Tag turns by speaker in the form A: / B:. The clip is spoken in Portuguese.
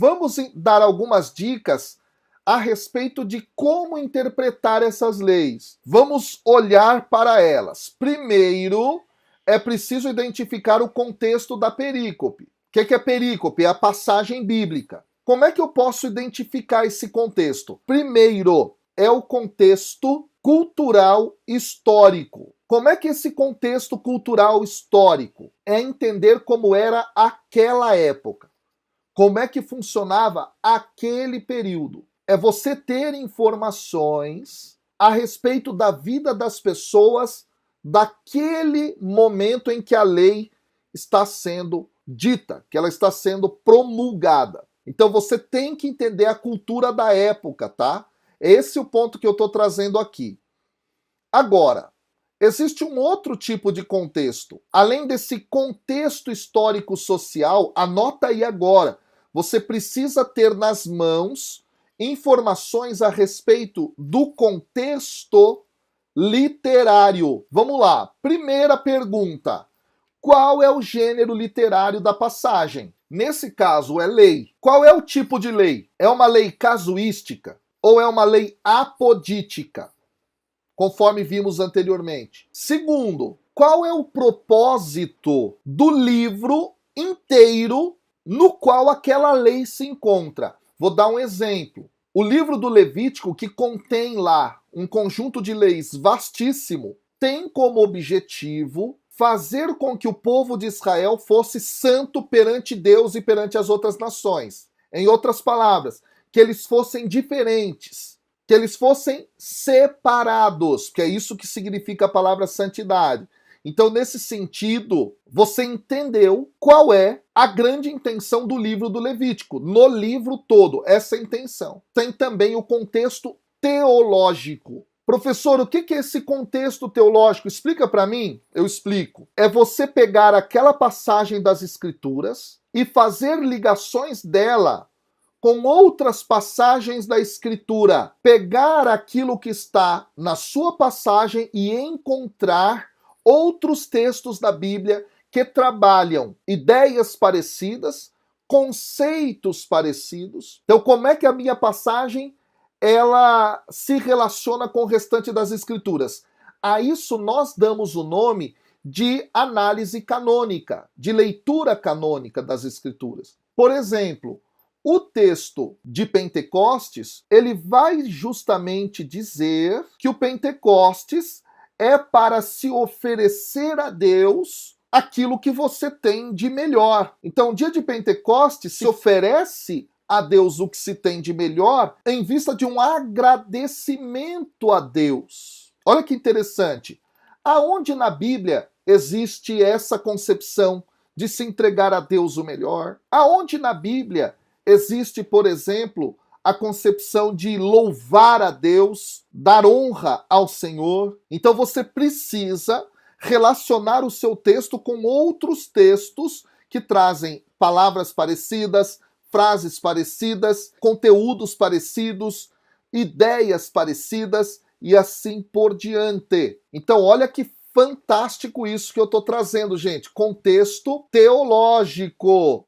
A: Vamos dar algumas dicas a respeito de como interpretar essas leis. Vamos olhar para elas. Primeiro, é preciso identificar o contexto da perícope. O que é perícope? É a passagem bíblica. Como é que eu posso identificar esse contexto? Primeiro, é o contexto cultural histórico. Como é que esse contexto cultural histórico? É entender como era aquela época. Como é que funcionava aquele período? É você ter informações a respeito da vida das pessoas daquele momento em que a lei está sendo dita, que ela está sendo promulgada. Então você tem que entender a cultura da época, tá? Esse é o ponto que eu estou trazendo aqui. Agora, existe um outro tipo de contexto. Além desse contexto histórico-social, anota aí agora. Você precisa ter nas mãos informações a respeito do contexto literário. Vamos lá. Primeira pergunta. Qual é o gênero literário da passagem? Nesse caso, é lei. Qual é o tipo de lei? É uma lei casuística ou é uma lei apodítica? Conforme vimos anteriormente. Segundo, qual é o propósito do livro inteiro no qual aquela lei se encontra? Vou dar um exemplo. O livro do Levítico, que contém lá um conjunto de leis vastíssimo, tem como objetivo fazer com que o povo de Israel fosse santo perante Deus e perante as outras nações. Em outras palavras, que eles fossem diferentes, que eles fossem separados, que é isso que significa a palavra santidade. Então, nesse sentido, você entendeu qual é a grande intenção do livro do Levítico. No livro todo, essa é a intenção. Tem também o contexto teológico. Professor, o que é esse contexto teológico? Explica para mim. Eu explico. É você pegar aquela passagem das Escrituras e fazer ligações dela com outras passagens da Escritura. Pegar aquilo que está na sua passagem e encontrar outros textos da Bíblia que trabalham ideias parecidas, conceitos parecidos. Então, como é que a minha passagem ela se relaciona com o restante das Escrituras? A isso nós damos o nome de análise canônica, de leitura canônica das Escrituras. Por exemplo, o texto de Pentecostes, ele vai justamente dizer que o Pentecostes é para se oferecer a Deus aquilo que você tem de melhor. Então, o dia de Pentecostes se oferece a Deus o que se tem de melhor em vista de um agradecimento a Deus. Olha que interessante. Aonde na Bíblia existe essa concepção de se entregar a Deus o melhor? Aonde na Bíblia existe, por exemplo, a concepção de louvar a Deus, dar honra ao Senhor? Então você precisa relacionar o seu texto com outros textos que trazem palavras parecidas, frases parecidas, conteúdos parecidos, ideias parecidas e assim por diante. Então, olha que fantástico isso que eu estou trazendo, gente. Contexto teológico.